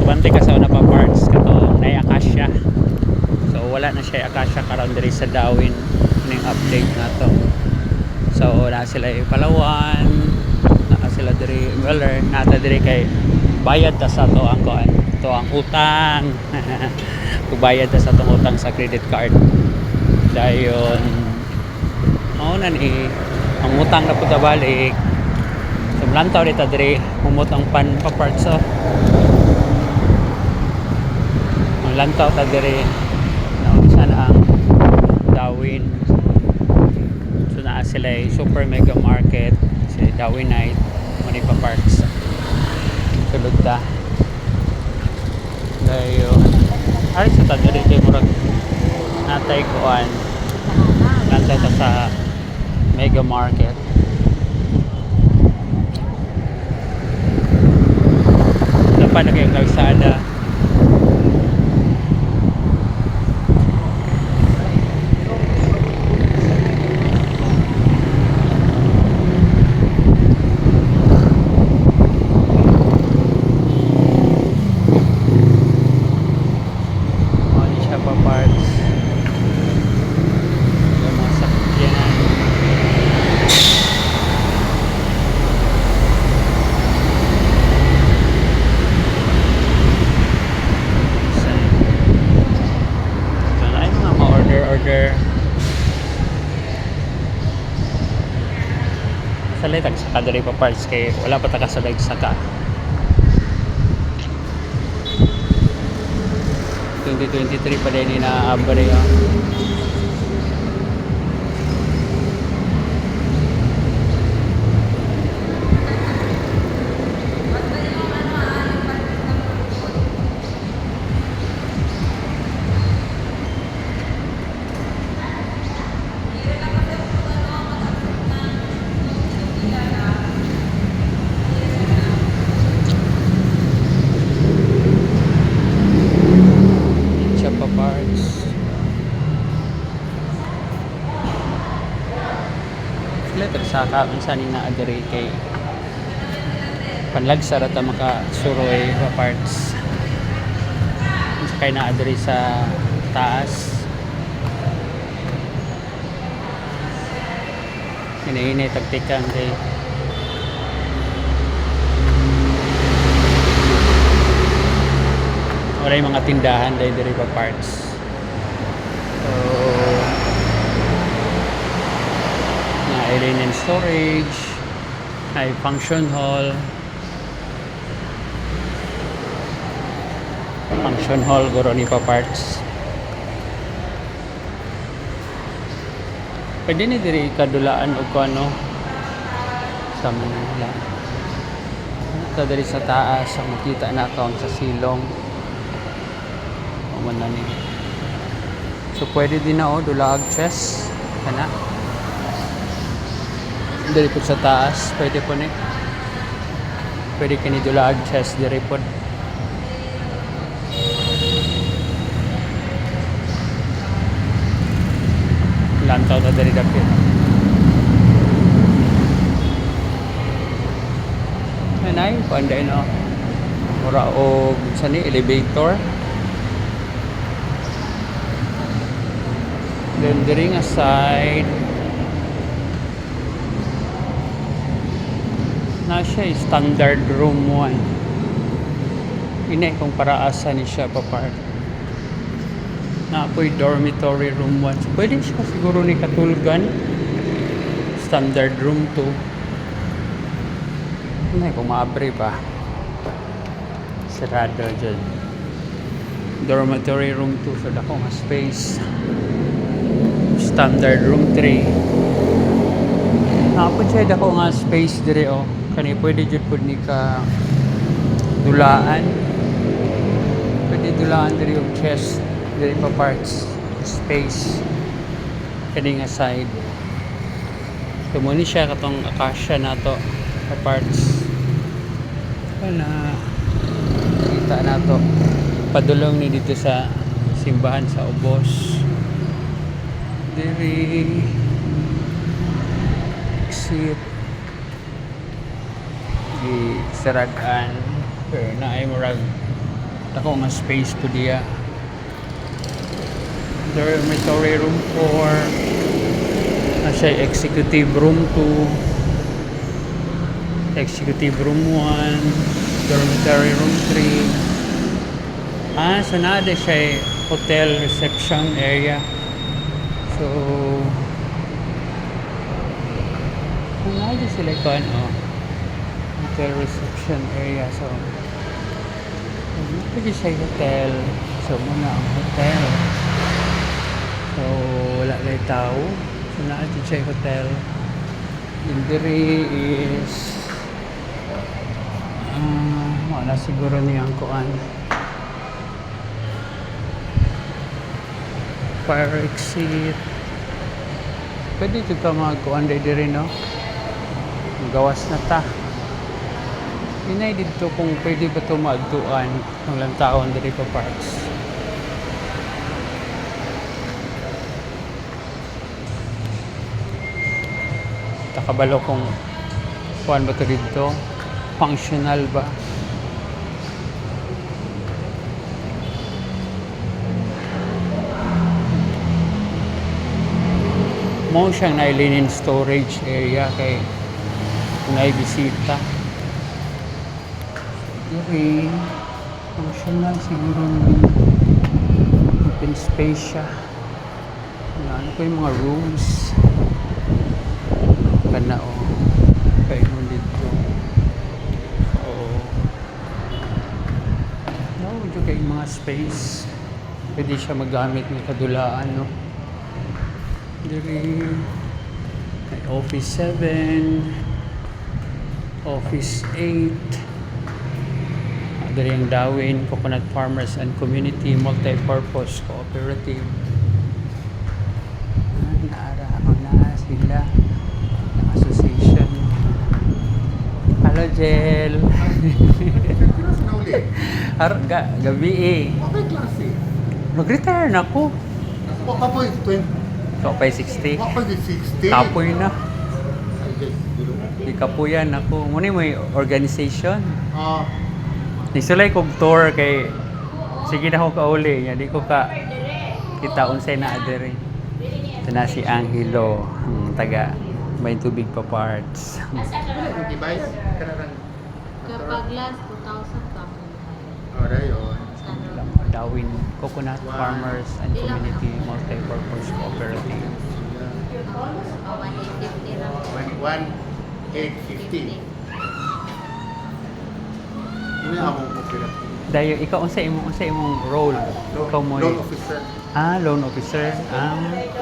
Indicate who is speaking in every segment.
Speaker 1: bante ka sa una pa parts katong nay akasya. So wala na siya akasya karon diri sa Dawin ning update na to. So na sila Palawan, na sila diri Weller, nata diri kay bayad ta sa to ang kuan, to ang utang. Kubayad ta sa tong utang sa credit card. Dayon mao na ni ang utang na pud balik. So lantaw dita diri humot ang pan pa parts so. Ang lantaw ta diri nausan ang Dawin. So naa sila super mega market si Dawin Night money pa parts. Sulod ta. Dayon ay sa ta diri kay murag natay kuan. Lantaw ta sa mega market. Paano kayong kalsada? Hindi siya pa parts. Yung mga sakyanan. Order sa litag saka dali pa parts kay wala pa ta kasadag saka 2023 pa din na abre parts. Sila tagsaka minsan na adiri kay panlagsa ra ta makasuroy pa parts. Kay na adiri sa taas. Ini tagtikan kay wala yung mga tindahan dahil pa parts. So na linen storage, na function hall guro ni pa parts. Pwede ni diri kadulaan o kuano sa Manila. Ito diri sa taas ang makita na ito ang sa silong ni. So pwede din na dulaag chest kana diri po sa taas pwede po ni dulaag chest diri po lantaw ta diri dapit anay panday no mura og sa ni elevator. Then diri nga side na siya standard room 1. Inay kung para asa ni siya pa part. Na apoy dormitory room 1. So, pwede siya siguro ni katulgan. Standard room 2. Inay kung maabre pa. Sarado dyan. Dormitory room 2 so dako nga space. Standard room 3. Napod siya dako nga space dire kani pwede jud pud ni ka dulaan. Pwede dulaan dire yung chest dire pa parts space kani nga side. So mo ni siya katong akasya nato pa parts. Wala kita nato padulong ni dito sa simbahan sa Ubos. Diri exit di Saragan pero na ay murag Ako nga space ko diya. Dormitory room 4. Siya executive room 2. Executive room 1. Dormitory room 3. So nada siya hotel reception area. So nada sila ko hotel reception area. So pwede siya hotel. So muna ang hotel. So wala lang tao. So nada siya hotel. Yung diri is wala siguro niyang kuan. Fire exit. Pwede ito ka magkuan diri no? Gawas na ta. Inay dito kung pwede ba ito maagtuan ng lang taon diri pa parks. Takabalo kung kuan ba ito dito? Functional ba? Mo siyang nailinin storage area kay naibisita. Okay. Functional siguro naman. Open space siya. Ano ko yung mga rooms. Kana kaya mo dito. Medyo kayo mga space. Pwede siya magamit ng kadulaan, no? Dari may Office 7, Office 8, dari ang Dawin Coconut Farmers and Community Multi-Purpose Cooperative. Naarahan na sila ng association. Hello, Jel. Gabi eh.
Speaker 2: Okay, klase.
Speaker 1: Nag-retire na ako.
Speaker 2: Kapoy, 20.
Speaker 1: Kapoy 60.
Speaker 2: Kapoy, 60.
Speaker 1: Kapoy na.
Speaker 2: Ay, guys,
Speaker 1: Di kapuyan ako. Muna mo yung organization.
Speaker 2: Ah,
Speaker 1: Nisulay kong tour kay sige na ako kauli. Di ko ka kita unsay na adere. Ito na si Angelo, ang taga may tubig pa parts.
Speaker 2: device, kanarang.
Speaker 3: Kapag last 2,000 pa.
Speaker 2: Ora yun.
Speaker 1: Dawin Coconut Farmers and Community Multi-Purpose Cooperative.
Speaker 3: 1,850 lang.
Speaker 2: 1,850. Ini ako pera.
Speaker 1: Dayo ikaw unsay imong role? Ikaw mo
Speaker 2: Loan officer.
Speaker 1: loan officer.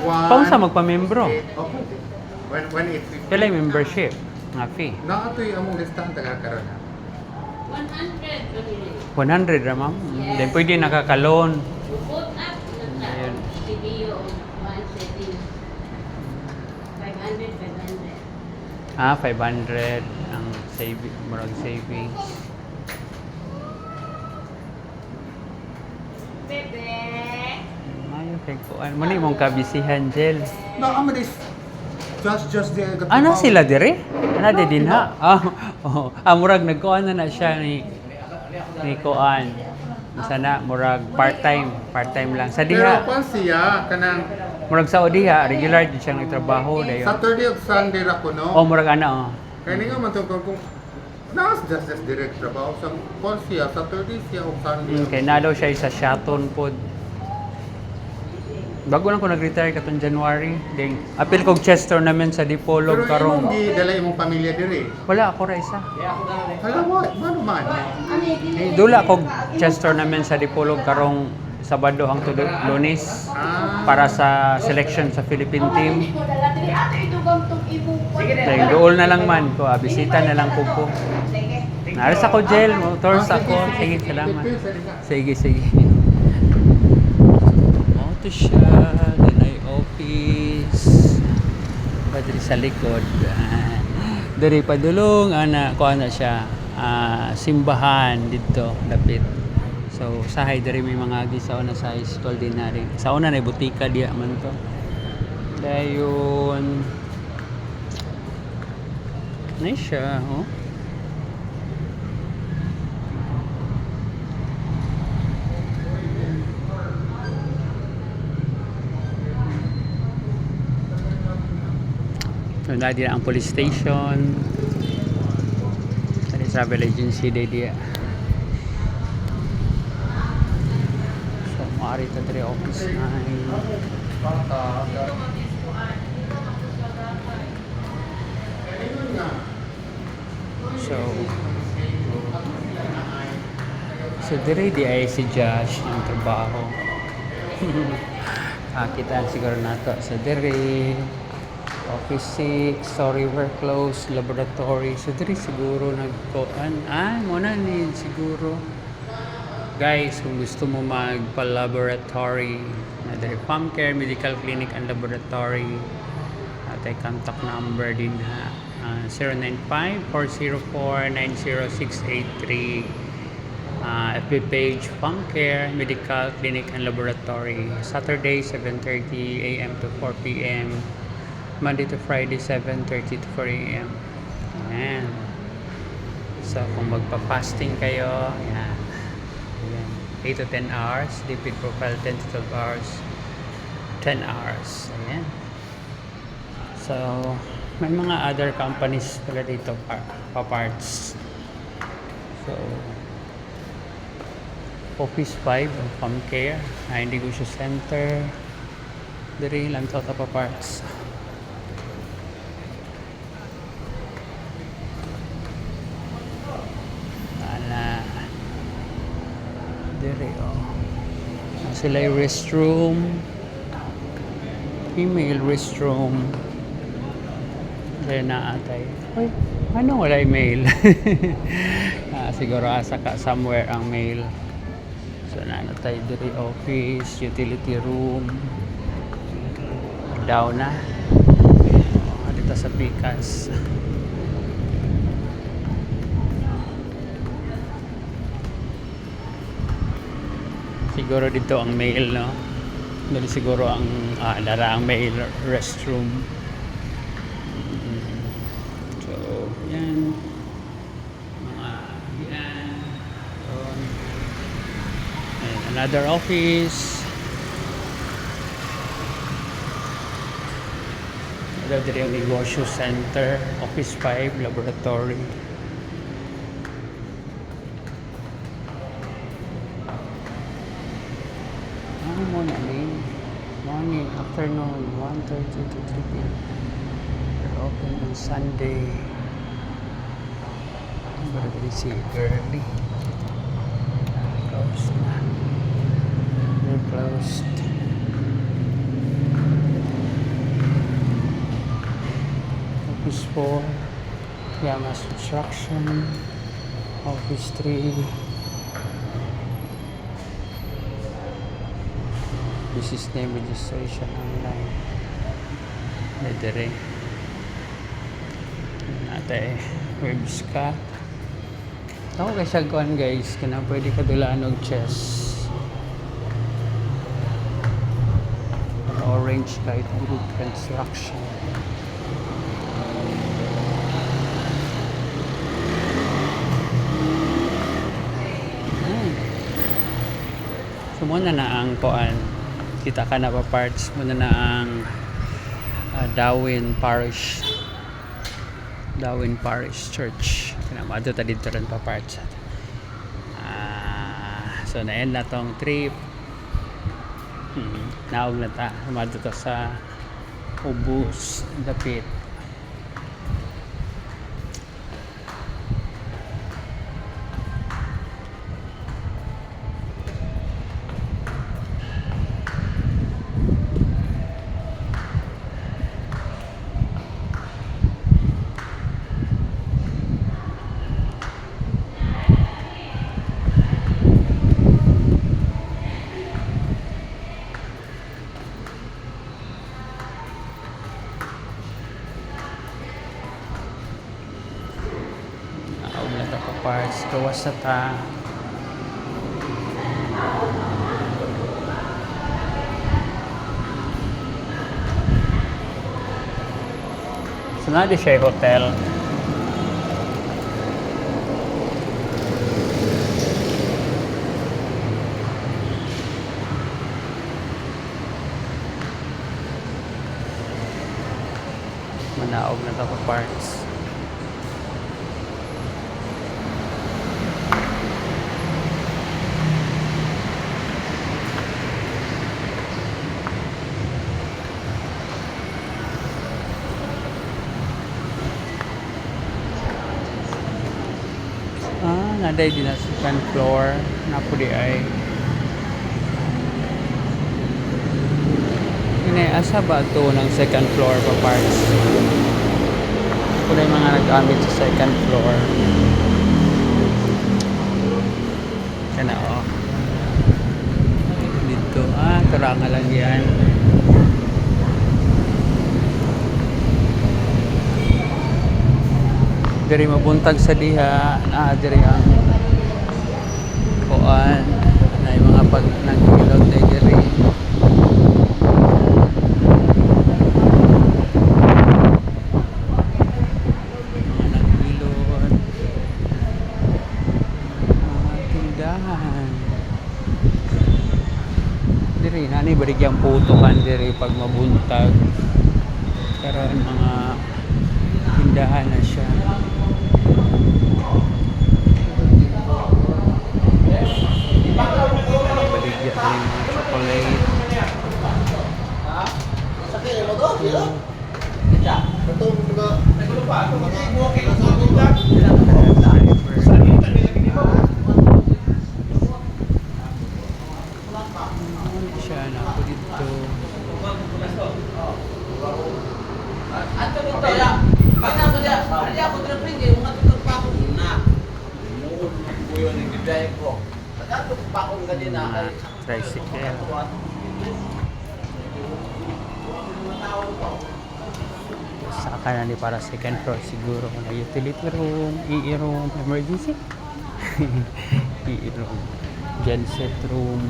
Speaker 2: One-
Speaker 1: Paunsa magpamembro?
Speaker 2: Okay. 1,850.
Speaker 1: Pila yung membership nga fee?
Speaker 2: Na ato'y among listahan taga-karoon.
Speaker 1: 100 ra ma'am. Then pwede nakaka-loan.
Speaker 3: Put up na
Speaker 1: Ayun.
Speaker 3: video one setting. 500.
Speaker 1: 500 ang savings.
Speaker 3: Bebe.
Speaker 1: Mayo kay kuan. Mo ni mong kabisihan Jel.
Speaker 2: No, I'm this. Just there.
Speaker 1: Ana sila dire? Ana di din ha. Murag nagkuan na siya ni kuan. Sana murag part-time lang. Sa
Speaker 2: Pero
Speaker 1: diha,
Speaker 2: kung siya, kanang
Speaker 1: murag sa diha, regular din siyang nagtrabaho dayon.
Speaker 2: Saturday ug Sunday ra ko, no?
Speaker 1: Murag ana
Speaker 2: Kaya nga man itong kung just direct trabaho sa kung siya, Saturday siya o Sunday.
Speaker 1: Kay nalo siya sa Shaton pod. Bago lang ko nag-retire katong January, ding apil kog chess tournament sa Dipolog
Speaker 2: Pero
Speaker 1: karong
Speaker 2: imong dala imong pamilya dire.
Speaker 1: wala ako ra isa.
Speaker 2: Hala mo, ano man?
Speaker 1: Dula kog chess tournament sa Dipolog karong Sabado hangtod Lunes para sa selection sa Philippine team. Dahil dool na lang man ko, bisita na lang ko. Naras ako Jel, motors ako. Sige, salamat. Sige. Ito siya, then ay office. Padri sa likod. Dari padulong, ko ano siya, simbahan dito, dapit. So, sahay dari may mga gisaw na sa school din na rin. Sa una na butika diya man to. Dayon. Nice siya, oh. na din ang police station. Sa travel agency day. So, maaari ito 3 office 9. So dire di ay si Josh ng trabaho. Kita siguro nato sa dire. Office 6, sorry we're closed, laboratory. So dire siguro nagkuan. Muna ni siguro. Guys, kung gusto mo magpa-laboratory, na dire Farm Care, Medical Clinic and Laboratory. At ay contact number din ha. 095-404-90683. FB page Farm Care, Medical Clinic and Laboratory. Saturday 7:30 AM to 4 PM. Monday to Friday 7:30 to 4 AM. Ayan. So kung magpa-fasting kayo, ayan. 8 to 10 hours, lipid profile 10 to 12 hours, 10 hours. Ayan. So may mga other companies pala dito pa parts. So Office 5 ng Farm Care, Negosyo Center, diri lang sa pa parts. Diri sila yung restroom, female restroom. Dahil naatay. Uy, ano wala yung mail? Siguro asa ka somewhere ang mail. So naatay diri office, utility room. Down na. Dito sa Picas. Siguro dito ang mail, no? Dali siguro ang dara ang mail restroom. So, yan. Yan. And another office. Ito dito yung Negosyo Center, Office 5, Laboratory. Morning, afternoon, 1:30 to 3 p.m. They're open on Sunday. But it's early. Closed na. They're closed. Office 4, Yamas Construction. Office 3. Business name registration online. Dere. Natay websca. Ako kay siya kuan guys, kana pwede ka dulaan og chess. Orange Light Group Construction. So muna na ang kuan. Kita ka na pa parts muna na ang Darwin Parish Church. Kinamado ta dito rin pa parts. So na-end na tong trip. Naog na ta. Kumado to sa Ubus, Dapit. Parts, gawas na ta. So na di siya hotel. Naog na ito parts. Naday din na second floor na po di ay asa ba ito ng second floor pa parts po na yung mga nag-gamit sa second floor kana dito karanga lang yan diri mabuntag sa diha diri ang kuan na yung mga pag nag-ilot na diri mga nag-ilot mga tindahan diri nani barigyang putukan diri pag mabuntag karon mga tindahan na siya. Baligya din mga chocolate. Siya na ako dito. Tricycle. Saka na ni para second floor siguro na utility room, EE room, emergency. EE room, genset room,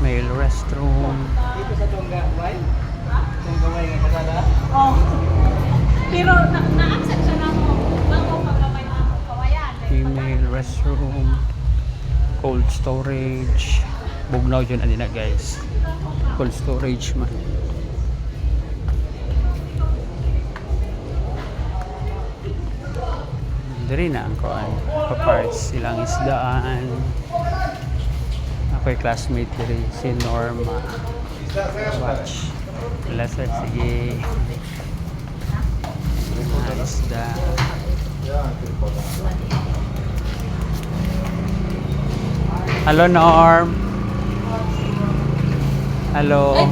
Speaker 1: male restroom.
Speaker 4: Dito sa Tunggaway? Tunggaway nga kasada?
Speaker 3: Oh. Pero na-accept siya na mo. Bago pagkamay na kawayan.
Speaker 1: Female restroom, cold storage. Bugnaw dyan alin na guys. Cold storage man. Dari na ang kuan. Pa-parts silang isdaan. Ako'y classmate diri si Norma. Watch. Laser sige. Isda. Hello Norm. Hello.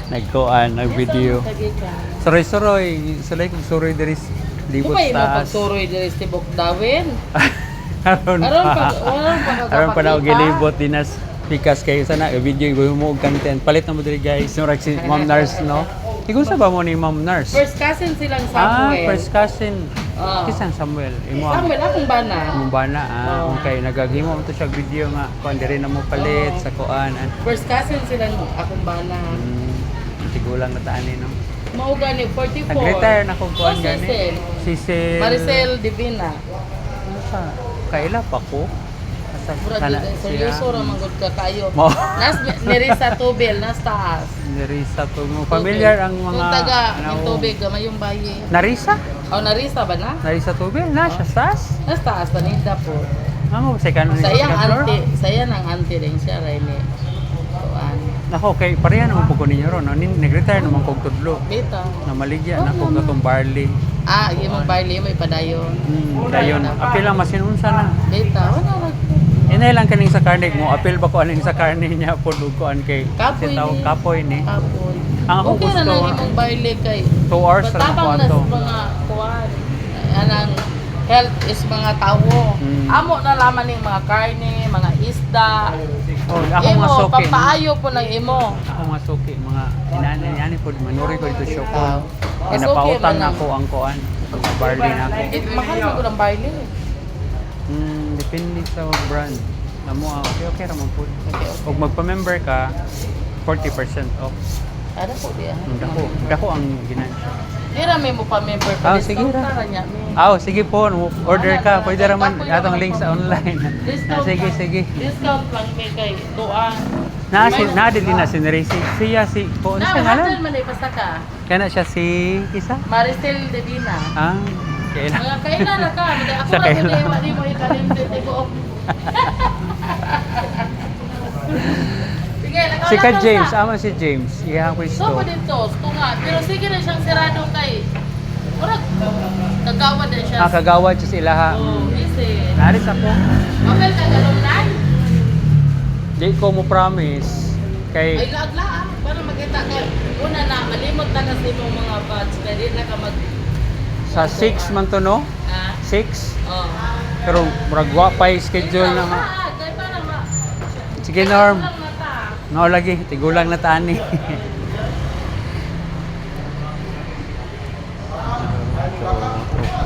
Speaker 1: Nagkuan, nag-video. Suroy-suroy. Sulay kong suroy diri libot
Speaker 4: Kupay mo
Speaker 1: taas.
Speaker 4: pagsuroy diri sa Tibok Dawin.
Speaker 1: Aron pa. Aron pa na og gilibot dinas pikas kayo sana video go mo og content. Palit na mo diri guys. Murag si Ma'am Nurse no. Ikaw sa ba mo ni Ma'am Nurse?
Speaker 4: First cousin silang Samuel.
Speaker 1: First cousin.
Speaker 4: Ah.
Speaker 1: Kisang Samuel. Imo
Speaker 4: Samuel akong bana.
Speaker 1: Mong bana
Speaker 4: Oo.
Speaker 1: okay nagagimo mo to siya video nga kuan diri na mo palit
Speaker 4: Oo.
Speaker 1: sa kuan.
Speaker 4: First cousin silang akong bana.
Speaker 1: Tigulang na taan no.
Speaker 4: Mao gani 44.
Speaker 1: Nag-retire na ko kuan
Speaker 4: Oh,
Speaker 1: gani.
Speaker 4: Cecil.
Speaker 1: Cecil.
Speaker 4: Maricel Divina.
Speaker 1: Sa kaila pa ko. Asa
Speaker 4: Murag
Speaker 1: kana
Speaker 4: yun,
Speaker 1: siya.
Speaker 4: seryoso ra man gud ka kayo.
Speaker 1: Mo.
Speaker 4: Nas nirisa tubel nas taas.
Speaker 1: Narisa to mo. Familiar ang mga
Speaker 4: Kung taga
Speaker 1: ano,
Speaker 4: yung tubig gamay yung bayi.
Speaker 1: Narisa?
Speaker 4: Oh, narisa ba na?
Speaker 1: Narisa tubig na siya sas.
Speaker 4: Nas taas paninda po.
Speaker 1: Amo second
Speaker 4: Sayang
Speaker 1: floor.
Speaker 4: auntie, sayang ang auntie rin siya rin eh. Kuan.
Speaker 1: Nako kay pareha naman po ko ninyo ron. No? Nag-retire naman kog tudlo.
Speaker 4: Beta.
Speaker 1: Na maligya na kog gatong barley.
Speaker 4: Ah, imong barley may padayon.
Speaker 1: Dayon. Apil lang masinunsa na.
Speaker 4: Beta, wala ra.
Speaker 1: Inay lang kaning sa karne mo. Apil ba ko aning sa karne niya po dugoan kay
Speaker 4: Kapoy
Speaker 1: sitaw
Speaker 4: ni.
Speaker 1: kapoy ni.
Speaker 4: Kapoy.
Speaker 1: Ang ako
Speaker 4: Okay na
Speaker 1: gusto,
Speaker 4: lang imong barley kay
Speaker 1: 2 hours ra
Speaker 4: patabang
Speaker 1: ko
Speaker 4: na
Speaker 1: ato.
Speaker 4: sa mga kuan. Anang health is mga tawo. Amo na laman ning mga karne, mga isda.
Speaker 1: Oh, ako
Speaker 4: Imo,
Speaker 1: nga soke.
Speaker 4: pampaayo po ng imo.
Speaker 1: Ako nga soke mga inani po manuri ko dito show ko.
Speaker 4: Ah.
Speaker 1: Inapautang
Speaker 4: Mas okay man
Speaker 1: ako ang kuan. Barley na ako.
Speaker 4: Mahal mo ko ng barley.
Speaker 1: Depende sa brand. Amo okay ra man po. Ug magpa-member ka 40% off.
Speaker 4: Ada po diya.
Speaker 1: Dako ang ginan.
Speaker 4: Dira may mo pa member
Speaker 1: Ah,
Speaker 4: pa
Speaker 1: sige
Speaker 4: discount
Speaker 1: ra.
Speaker 4: ra niya. May
Speaker 1: Sige po, order ka. Pwede ra man atong link sa online.
Speaker 4: Discount
Speaker 1: Sige,
Speaker 4: lang.
Speaker 1: sige.
Speaker 4: Discount lang may kay tuan.
Speaker 1: Na din na si Nerisi. Siya si po ano
Speaker 4: Na,
Speaker 1: siya
Speaker 4: hatan
Speaker 1: ngalan?
Speaker 4: man ay basta ka.
Speaker 1: Kana siya si isa?
Speaker 4: Maricel Divina.
Speaker 1: Ah, kailan?
Speaker 4: Mga kailan na ka. Ako
Speaker 1: Sa
Speaker 4: na
Speaker 1: kailan?
Speaker 4: ko di mo ikalimdit ko. Sige,
Speaker 1: Si ka James, ama si James. Iya ko
Speaker 4: So mo
Speaker 1: isto.
Speaker 4: dito, tunga. Pero sige na siyang sirado kay. Murag kagawad na siya.
Speaker 1: Ah, kagawad siya sila ha.
Speaker 4: Oh, easy.
Speaker 1: Naris ako.
Speaker 4: Okay, kagalungnan.
Speaker 1: Di ko mo promise.
Speaker 4: Ay,
Speaker 1: Kay
Speaker 4: laag-laag. Para makita ka. Una na, malimot na kasi itong mga buds. Kaya di na ka mag...
Speaker 1: sa 6 man to no?
Speaker 4: Ha?
Speaker 1: 6?
Speaker 4: Oh.
Speaker 1: Pero murag wa pa yung schedule na nga.
Speaker 4: Kaya parang ma...
Speaker 1: Sige Norm.
Speaker 4: Lang na ta.
Speaker 1: No lagi, tigulang na tani.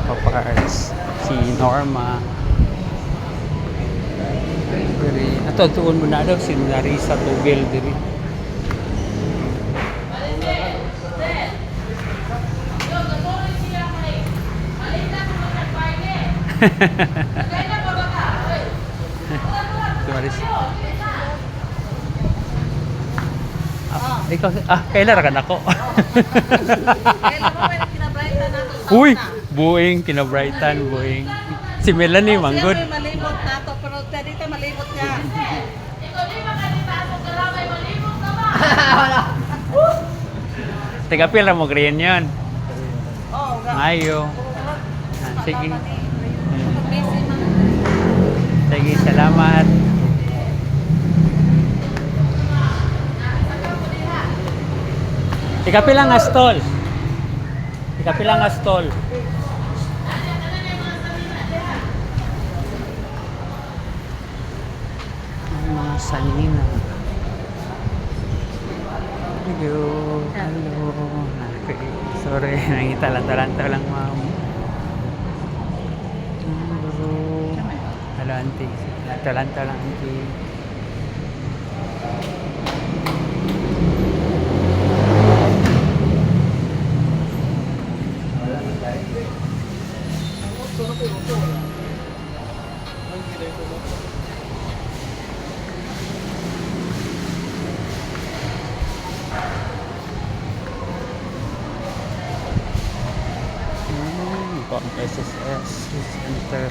Speaker 1: Paparts si Norma. Diri, ato tuon mo na daw si Narisa Tugel diri. Si Marisa. Ikaw, kailan ra ka nako?
Speaker 4: Kailan mo ba kinabrightan nato sa
Speaker 1: Uy,
Speaker 4: una?
Speaker 1: buing, kinabrightan, buing. Si Melanie, manggod.
Speaker 4: Siya may malibot nato, pero dito malibot niya.
Speaker 1: Teka, pila mo green yun.
Speaker 4: Oo,
Speaker 1: Mayo. Sige.
Speaker 4: busy man.
Speaker 1: Sige, salamat. Ikapilang nga stall. Ikapilang nga stall. Ay, mga sanina. Hello. Hello. Okay. Sorry, nangitalan-talanta lang, ma'am. Hello. Hello, auntie. Talanta lang, auntie. Pang SSS Center.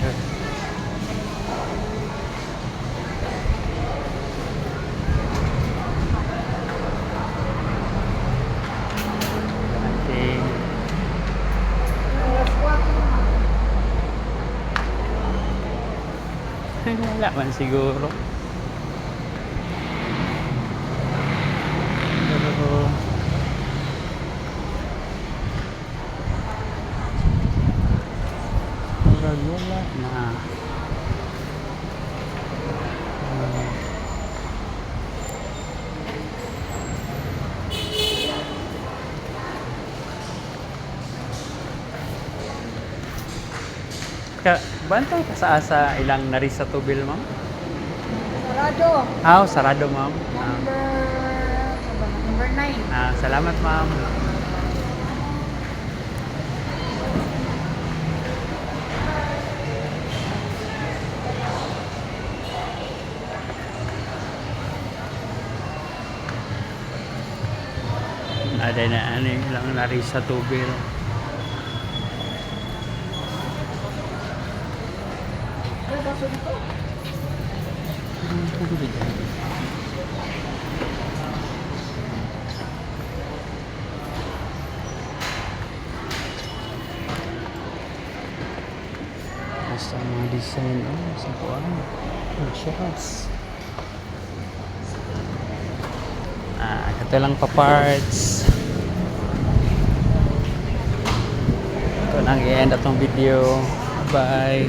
Speaker 1: Ating wala man siguro. Pero wala na. Bantay ka sa asa ilang naris sa tubil, ma'am?
Speaker 3: Sarado.
Speaker 1: Sarado, ma'am.
Speaker 3: Number 9.
Speaker 1: Salamat, ma'am. Ada na ano lang naris sa tubil. Basta mga design sa kuwan. Shells. Ito lang pa parts. Ito nang i-end atong video. Bye.